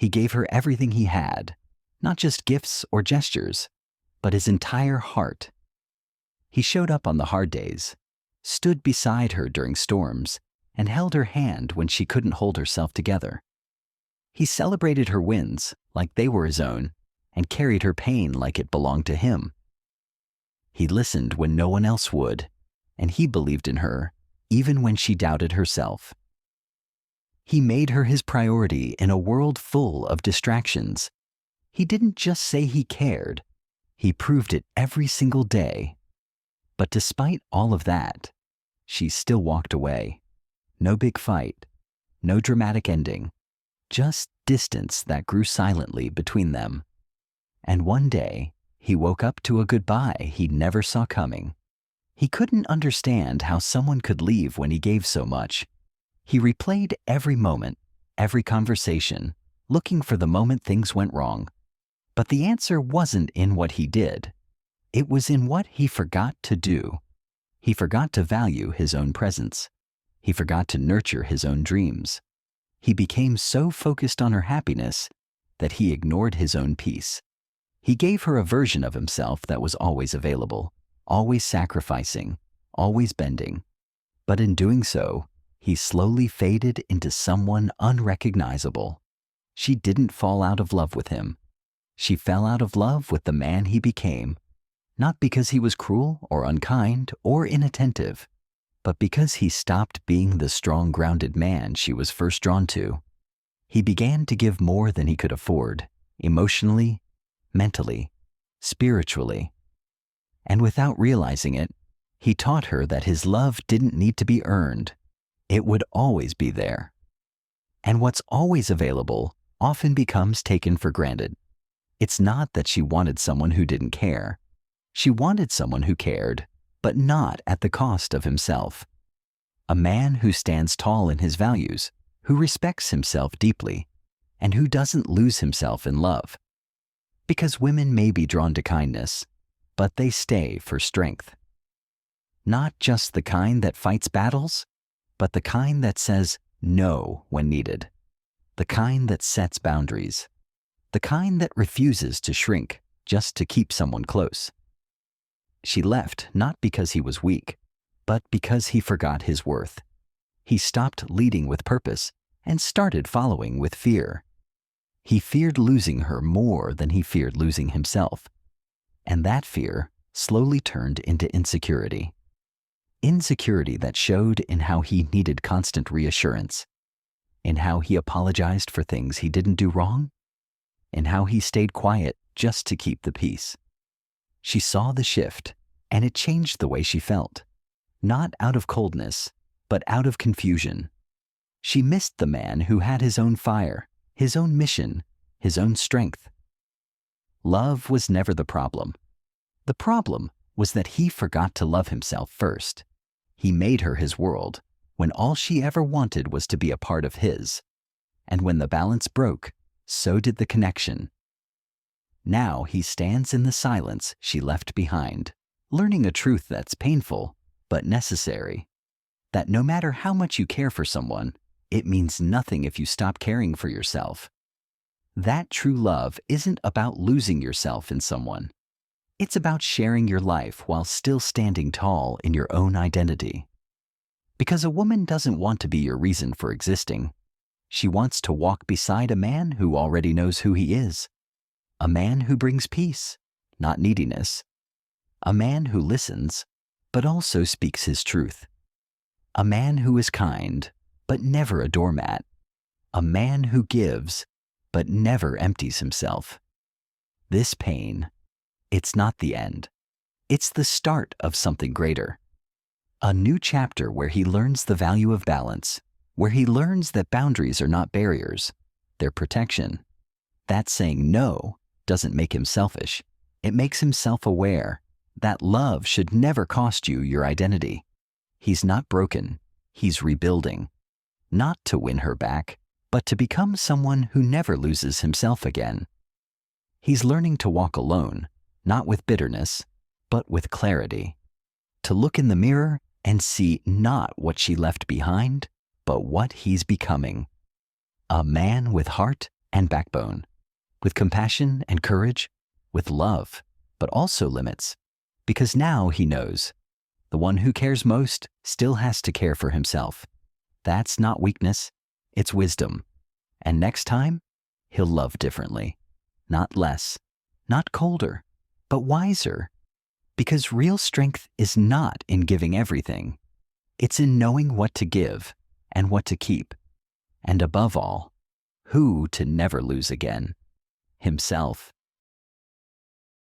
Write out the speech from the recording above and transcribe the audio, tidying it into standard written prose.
He gave her everything he had, not just gifts or gestures, but his entire heart. He showed up on the hard days, stood beside her during storms, and held her hand when she couldn't hold herself together. He celebrated her wins like they were his own and carried her pain like it belonged to him. He listened when no one else would, and he believed in her even when she doubted herself. He made her his priority in a world full of distractions. He didn't just say he cared, he proved it every single day. But despite all of that, she still walked away. No big fight, no dramatic ending, just distance that grew silently between them. And one day, he woke up to a goodbye he never saw coming. He couldn't understand how someone could leave when he gave so much. He replayed every moment, every conversation, looking for the moment things went wrong. But the answer wasn't in what he did. It was in what he forgot to do. He forgot to value his own presence. He forgot to nurture his own dreams. He became so focused on her happiness that he ignored his own peace. He gave her a version of himself that was always available, always sacrificing, always bending. But in doing so, he slowly faded into someone unrecognizable. She didn't fall out of love with him. She fell out of love with the man he became, not because he was cruel or unkind or inattentive, but because he stopped being the strong, grounded man she was first drawn to. He began to give more than he could afford, emotionally, mentally, spiritually. And without realizing it, he taught her that his love didn't need to be earned. It would always be there. And what's always available often becomes taken for granted. It's not that she wanted someone who didn't care. She wanted someone who cared, but not at the cost of himself. A man who stands tall in his values, who respects himself deeply, and who doesn't lose himself in love. Because women may be drawn to kindness, but they stay for strength. Not just the kind that fights battles, but the kind that says no when needed. The kind that sets boundaries. The kind that refuses to shrink just to keep someone close. She left not because he was weak, but because he forgot his worth. He stopped leading with purpose and started following with fear. He feared losing her more than he feared losing himself. And that fear slowly turned into insecurity. Insecurity that showed in how he needed constant reassurance, in how he apologized for things he didn't do wrong, in how he stayed quiet just to keep the peace. She saw the shift, and it changed the way she felt, not out of coldness, but out of confusion. She missed the man who had his own fire, his own mission, his own strength. Love was never the problem. The problem was that he forgot to love himself first. He made her his world, when all she ever wanted was to be a part of his. And when the balance broke, so did the connection. Now he stands in the silence she left behind, learning a truth that's painful, but necessary. That no matter how much you care for someone, it means nothing if you stop caring for yourself. That true love isn't about losing yourself in someone. It's about sharing your life while still standing tall in your own identity. Because a woman doesn't want to be your reason for existing. She wants to walk beside a man who already knows who he is. A man who brings peace, not neediness. A man who listens, but also speaks his truth. A man who is kind, but never a doormat. A man who gives, but never empties himself. This pain, it's not the end. It's the start of something greater. A new chapter where he learns the value of balance, where he learns that boundaries are not barriers, they're protection. That saying no doesn't make him selfish. It makes him self-aware. That love should never cost you your identity. He's not broken. He's rebuilding. Not to win her back, but to become someone who never loses himself again. He's learning to walk alone, not with bitterness, but with clarity. To look in the mirror and see not what she left behind, but what he's becoming. A man with heart and backbone, with compassion and courage, with love, but also limits. Because now he knows the one who cares most still has to care for himself. That's not weakness, it's wisdom. And next time, he'll love differently. Not less, not colder, but wiser. Because real strength is not in giving everything. It's in knowing what to give and what to keep. And above all, who to never lose again. Himself.